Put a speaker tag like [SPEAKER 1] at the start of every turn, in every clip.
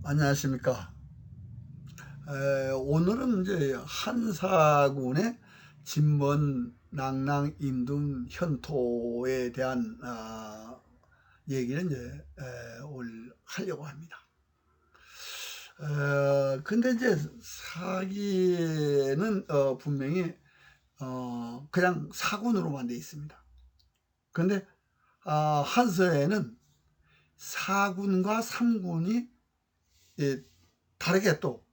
[SPEAKER 1] 안녕하십니까. 오늘은 이제 한사군의 진번, 낙랑, 임둔, 현토에 대한 얘기를 이제 오늘 하려고 합니다. 근데 이제 사기는 분명히 그냥 사군으로만 되어 있습니다. 근데 한서에는 사군과 삼군이 다르게 또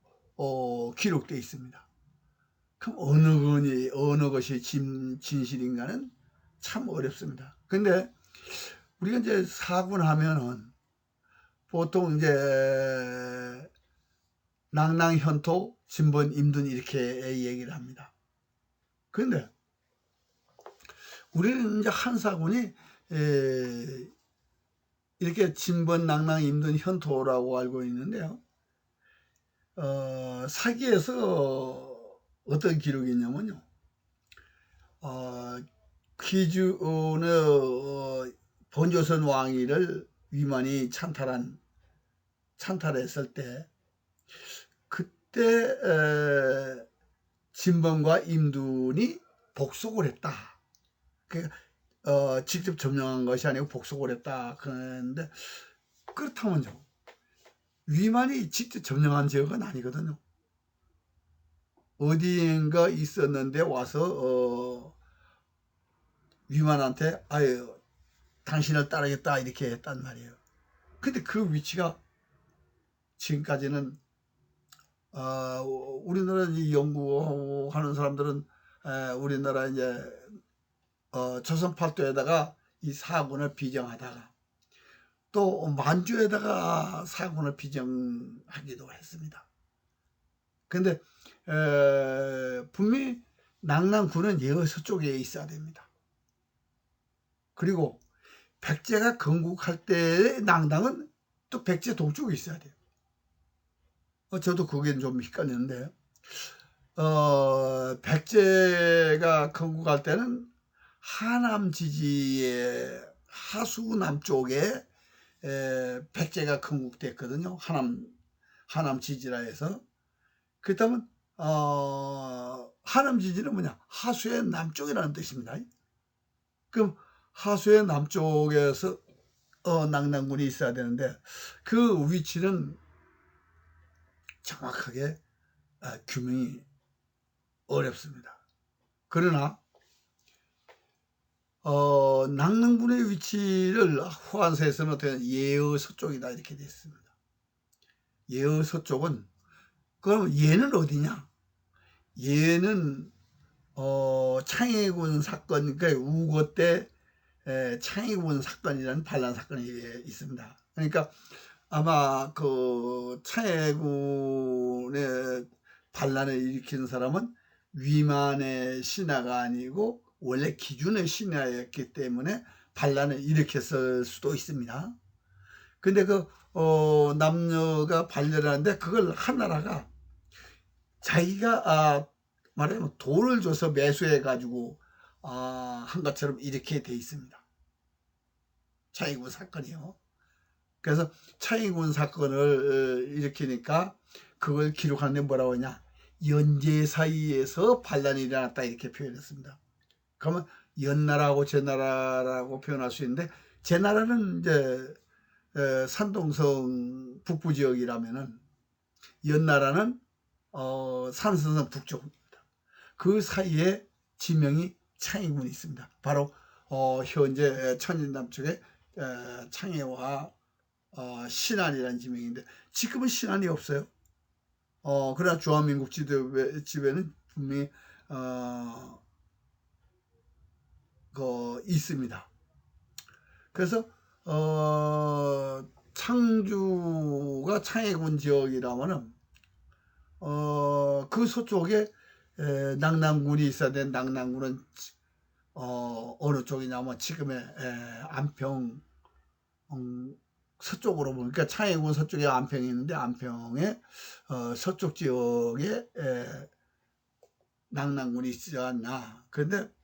[SPEAKER 1] 기록되어 있습니다. 그럼 어느 것이 진실인가는 참 어렵습니다. 근데 우리가 이제 사군하면은 보통 이제 낙랑, 현토, 진번, 임둔 이렇게 얘기를 합니다. 그런데 우리는 이제 한사군이 이렇게 진번, 낙랑, 임둔, 현토라고 알고 있는데요. 사기에서 어떤 기록이 있냐면요. 기준의 본조선 왕위를 위만이 찬탈했을 때, 그때 진범과 임둔이 복속을 했다. 그러니까 직접 점령한 것이 아니고 복속을 했다. 그런데 그렇다면요, 위만이 직접 점령한 지역은 아니거든요. 어디인가 있었는데 와서 위만한테 아유 당신을 따르겠다 이렇게 했단 말이에요. 근데 그 위치가 지금까지는 우리나라 연구하는 사람들은 우리나라 이제 조선 팔도에다가 이 사군을 비정하다가 또 만주에다가 사군을 비정하기도 했습니다. 근데 분명히 낙랑군은 여수 쪽에 있어야 됩니다. 그리고 백제가 건국할 때의 낙랑은 또 백제 동쪽에 있어야 돼요. 저도 그게 좀 헷갈리는데 백제가 건국할 때는 하남 지지의 하수 남쪽에 백제가 건국됐거든요. 하남 지지라 해서. 그렇다면 하남 지지는 뭐냐? 하수의 남쪽이라는 뜻입니다. 그럼 하수의 남쪽에서 낙랑군이 있어야 되는데 그 위치는 정확하게 규명이 어렵습니다. 그러나 낙랑군의 위치를 후한서에서는 어떻게 예의 서쪽이다 이렇게 되어 있습니다. 예의 서쪽은 그럼 얘는 어디냐? 얘는 창해군 사건, 그러니까 우고 때 창해군 사건이라는 반란 사건이 있습니다. 그러니까 아마 그 창해군의 반란을 일으킨 사람은 위만의 신하가 아니고 원래 기준의 신하였기 때문에 반란을 일으켰을 수도 있습니다. 근데 그 남녀가 반려를 하는데 그걸 한나라가 자기가 말하자면 돈을 줘서 매수해 가지고 한 것처럼 이렇게 돼 있습니다. 창해군 사건이요. 그래서 창해군 사건을 일으키니까 그걸 기록하는데 뭐라고 하냐, 연제 사이에서 반란이 일어났다 이렇게 표현했습니다. 그러면 연나라하고 제나라라고 표현할 수 있는데, 제나라는 이제 산동성 북부 지역이라면은 연나라는 산선성 북쪽입니다. 그 사이에 지명이 창해군이 있습니다. 바로 현재 천진남 쪽에 창해와 신안이라는 지명인데 지금은 신안이 없어요. 그러나 주한민국 지도에는 분명히 있습니다. 그래서 창주가 창해군 지역이라면은 그 서쪽에 낙랑군이 있어야 되는, 낙랑군은 어느 쪽이냐면 지금의 안평 서쪽으로 보니까, 그러니까 창해군 서쪽에 안평이 있는데 안평의 서쪽 지역에 낙랑군이 있지 않나. 그런데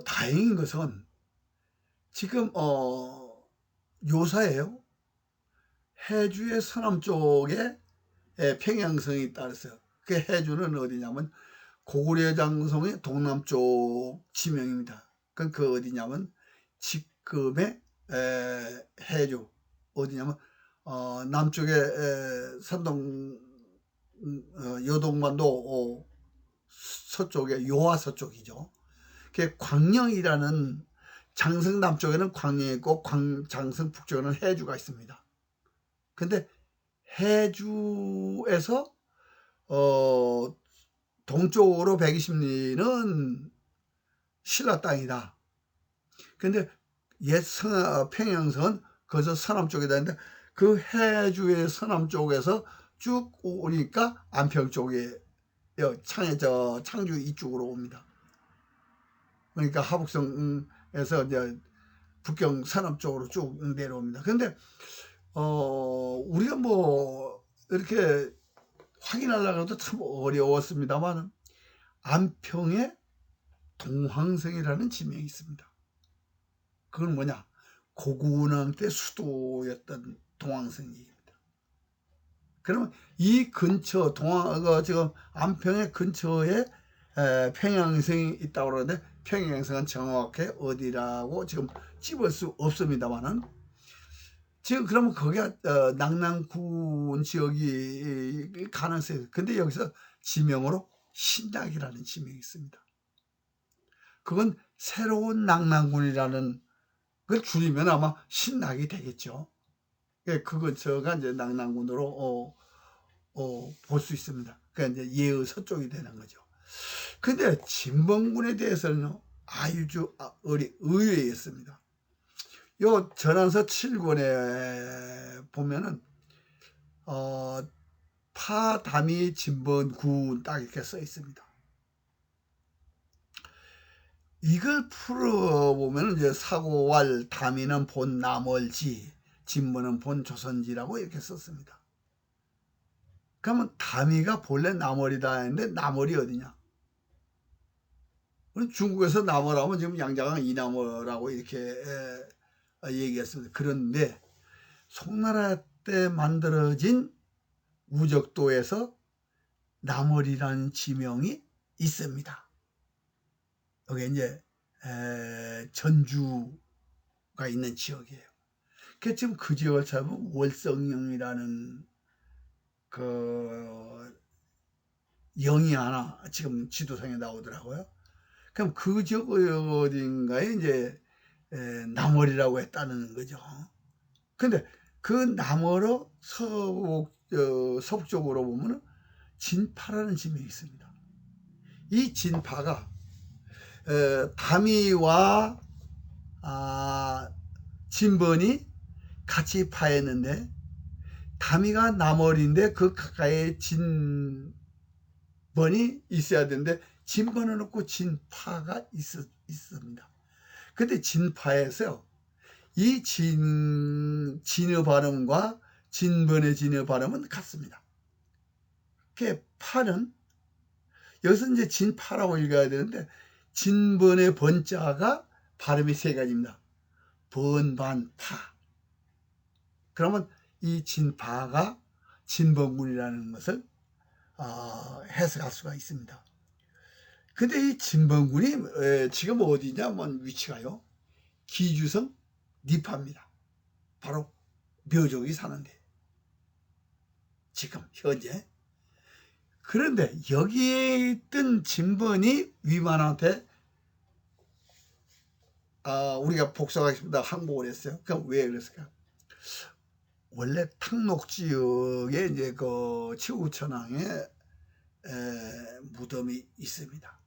[SPEAKER 1] 다행인 것은 지금 요사예요. 해주의 서남쪽에 평양성이 있다 그랬어요. 그 해주는 어디냐면 고구려 장성의 동남쪽 지명입니다. 그 어디냐면 지금의 해주 어디냐면 남쪽에 산동 요동반도 서쪽에 요하 서쪽이죠. 그 광령이라는 장성 남쪽에는 광령이 있고 장성 북쪽에는 해주가 있습니다. 근데 해주에서 동쪽으로 120리는 신라 땅이다. 근데 옛 평양성은 거기서 서남쪽이다 했는데 그 해주의 서남쪽에서 쭉 오니까 안평 쪽에 창주 이쪽으로 옵니다. 그러니까 하북성에서 이제 북경 서남쪽으로 쭉 내려옵니다. 근데 우리가 뭐 이렇게 확인하려고 해도 참 어려웠습니다만 안평에 동황성이라는 지명이 있습니다. 그건 뭐냐? 고구려 때 수도였던 동황성입니다. 그러면 이 근처 지금 안평의 근처에 평양성이 있다고 그러는데 평양성은 정확히 어디라고 지금 찝을 수 없습니다만은 지금 그러면 거기가 낙랑군 지역이 가능성이. 근데 여기서 지명으로 신낙이라는 지명이 있습니다. 그건 새로운 낙랑군이라는 걸 줄이면 아마 신낙이 되겠죠. 그 근처가 이제 낙랑군으로 볼 수 있습니다. 그러니까 이제 예의 서쪽이 되는 거죠. 근데 진봉군에 대해서는 아주 의외였습니다. 요 전한서 7권에 보면은 파담이 진번군 딱 이렇게 써 있습니다. 이걸 풀어보면 이제 사고왈 담이는 본 남월지, 진번은 본 조선지라고 이렇게 썼습니다. 그러면 담이가 본래 남월이다 했는데 남월이 어디냐? 중국에서 남월하면 지금 양자강 이남월하고 이렇게 얘기했습니다. 그런데 송나라 때 만들어진 우적도에서 남월이라는 지명이 있습니다. 여기 이제 전주가 있는 지역이에요. 그 지금 그 지역을 찾으면 월성령이라는 그 영이 하나 지금 지도상에 나오더라고요. 그럼 그 지역 어딘가에 이제 남월이라고 했다는 거죠. 근데 그 남월로 서북쪽으로 보면 진파라는 지명이 있습니다. 이 진파가 담이와 진번이 같이 파했는데 담이가 남월인데 그 가까이에 진번이 있어야 되는데 진번은 없고 진파가 있습니다. 근데 진파에서 이 진의 발음과 진번의 진의 발음은 같습니다. 그 파는 여기서 이제 진파라고 읽어야 되는데 진번의 번자가 발음이 세 가지입니다. 번, 반, 파. 그러면 이 진파가 진번군이라는 것을 해석할 수가 있습니다. 근데 이 진번군이 지금 어디냐면 위치가요. 기주성 니파입니다. 바로 묘족이 사는데 지금 현재. 그런데 여기에 있던 진번이 위만한테 우리가 복사하겠습니다. 항복을 했어요. 그럼 왜 그랬을까? 원래 탕록 지역에 이제 그 치우천왕의 무덤이 있습니다.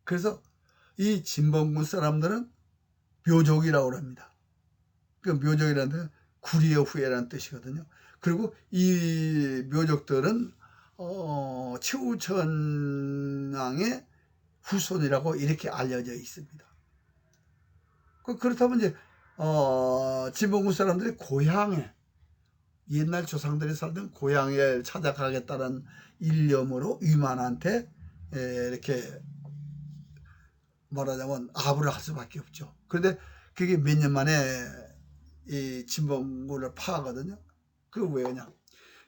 [SPEAKER 1] 그래서 이 진번군 사람들은 묘족이라고 합니다. 그 묘족이라는 뜻은 구리의 후예라는 뜻이거든요. 그리고 이 묘족들은 치우천왕의 후손이라고 이렇게 알려져 있습니다. 그렇다면 이제 진봉군 사람들이 고향에 옛날 조상들이 살던 고향에 찾아가겠다는 일념으로 위만한테 이렇게 말하자면 아부를 할 수밖에 없죠. 그런데 그게 몇 년 만에 이 진봉군을 파하거든요. 그 왜냐?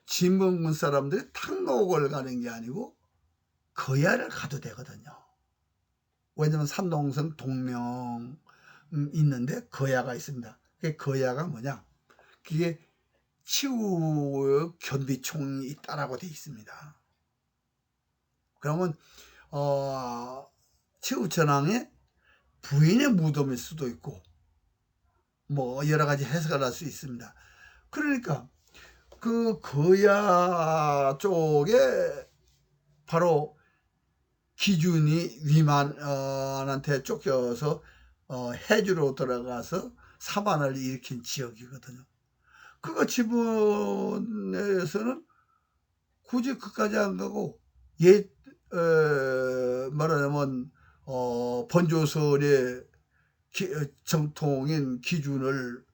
[SPEAKER 1] 진봉군 사람들이 탕록을 가는 게 아니고 거야를 가도 되거든요. 왜냐면 산동성 동명 있는데 거야가 있습니다. 그 거야가 뭐냐? 그게 치우 견비총이 있다라고 되어 있습니다. 그러면 치우 전왕의 부인의 무덤일 수도 있고 뭐 여러 가지 해석을 할 수 있습니다. 그러니까 그 거야 쪽에 바로 기준이 위만한테 쫓겨서 해주로 들어가서 사반을 일으킨 지역이거든요. 그거 지분에서는 굳이 그까지 안 가고 말하자면 번조설의 정통인 기준을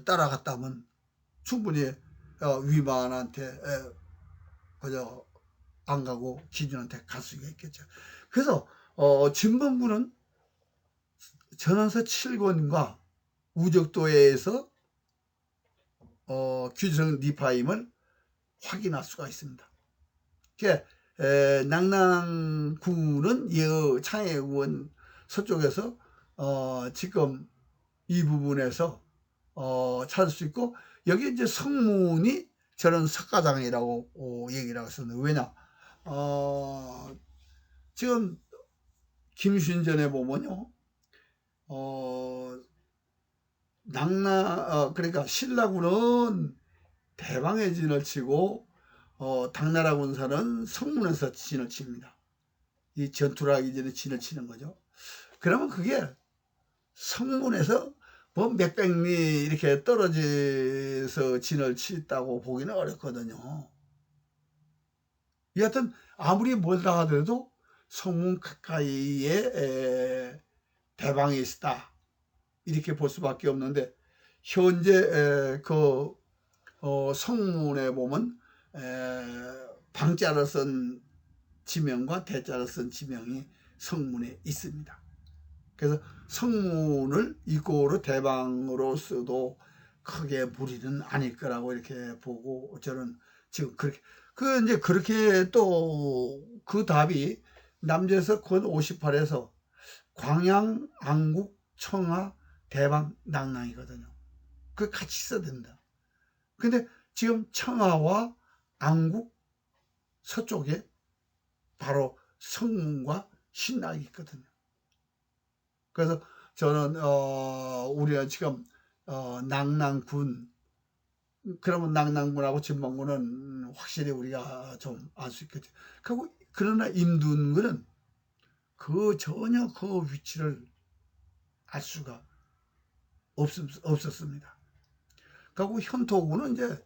[SPEAKER 1] 따라갔다면 충분히 위만한테 그저 안 가고 기준한테 갈 수가 있겠죠. 그래서 진봉군은 전원서 7권과 우적도에서 규정 니파임을 확인할 수가 있습니다. 낙랑군은 창해군 서쪽에서 지금 이 부분에서 찾을 수 있고, 여기 이제 성문이 저는 석가장이라고 얘기를 하고 있었는데, 왜냐? 지금 김신전에 보면요, 그러니까 신라군은 대방에 진을 치고 당나라 군사는 성문에서 진을 칩니다. 이 전투를 하기 전에 진을 치는 거죠. 그러면 그게 성문에서 뭐 몇백 리 이렇게 떨어져서 진을 치다고 보기는 어렵거든요. 여하튼 아무리 멀다 하더라도 성문 가까이에 대방이 있다 이렇게 볼 수밖에 없는데, 현재 그 성문에 보면 방자를 쓴 지명과 대자를 쓴 지명이 성문에 있습니다. 그래서 성문을 이꼬로 대방으로 써도 크게 무리는 아닐 거라고 이렇게 보고, 저는 지금 그렇게 이제 그렇게 또 그 답이 남재석 권 58에서 광양, 안국, 청하, 대방, 낙랑이거든요. 그 같이 써야 된다. 근데 지금 청하와 안국 서쪽에 바로 성문과 신락이 있거든요. 그래서 저는 우리가 지금 낙랑군, 그러면 낙랑군하고 진봉군은 확실히 우리가 좀 알 수 있겠죠. 그러나 임둔군은 전혀 그 위치를 알 수가 없었습니다. 그리고 현토군은 이제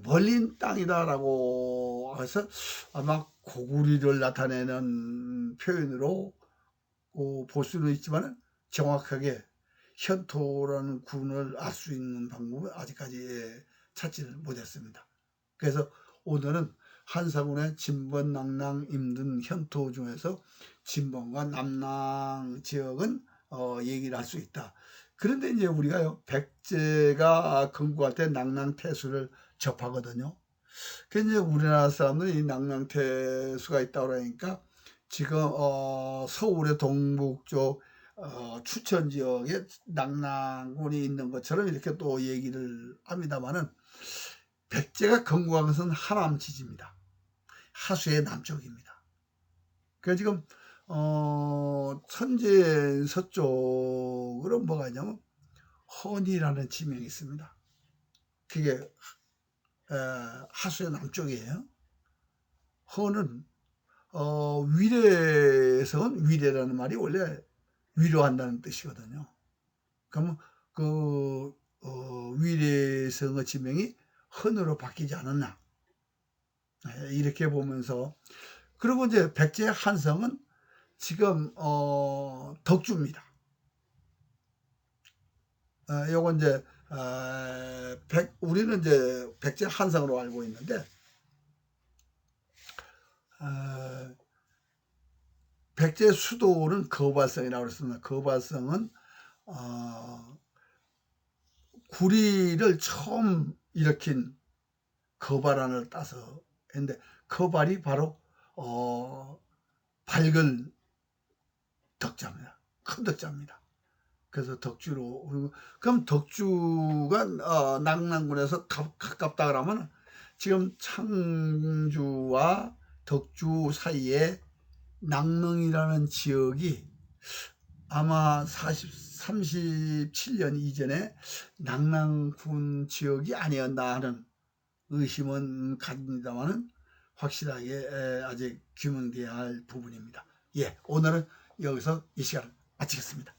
[SPEAKER 1] 멀린 땅이다라고 해서 아마 고구리를 나타내는 표현으로 볼 수는 있지만, 정확하게 현토라는 군을 알 수 있는 방법은 아직까지 찾지를 못했습니다. 그래서 오늘은 한사군의 진번, 낙랑, 임둔, 현토 중에서 진번과 남랑 지역은 얘기를 할 수 있다. 그런데 이제 우리가요, 백제가 건국할 때 낙랑태수를 접하거든요. 그래서 이제 우리나라 사람들이 이 낙랑태수가 있다고 그러니까 지금 서울의 동북쪽 추천 지역에 낙랑군이 있는 것처럼 이렇게 또 얘기를 합니다만은, 백제가 건국한 것은 하남 지지입니다. 하수의 남쪽입니다. 그래서 지금 천재 서쪽으로 뭐가 있냐면 헌이라는 지명이 있습니다. 그게 하수의 남쪽이에요. 헌은 위례성은, 위례라는 말이 원래 위로한다는 뜻이거든요. 그러면 그 위례성의 지명이 헌으로 바뀌지 않았나, 이렇게 보면서, 그리고 이제 백제 한성은 지금 덕주입니다. 요건 이제 우리는 이제 백제 한성으로 알고 있는데, 백제 수도는 거발성이라고 그랬습니다. 거발성은 구리를 처음 일으킨 거발안을 따서 했는데 거발이 바로 밝은 덕자입니다. 큰 덕자입니다. 그래서 덕주로, 그럼 덕주가 낙랑군에서 가깝다 그러면 지금 창주와 덕주 사이에 낙릉이라는 지역이 아마 37년 이전에 낙랑군 지역이 아니었나 하는 의심은 갑니다만은 확실하게 아직 규명돼야 할 부분입니다. 예, 오늘은 여기서 이 시간을 마치겠습니다.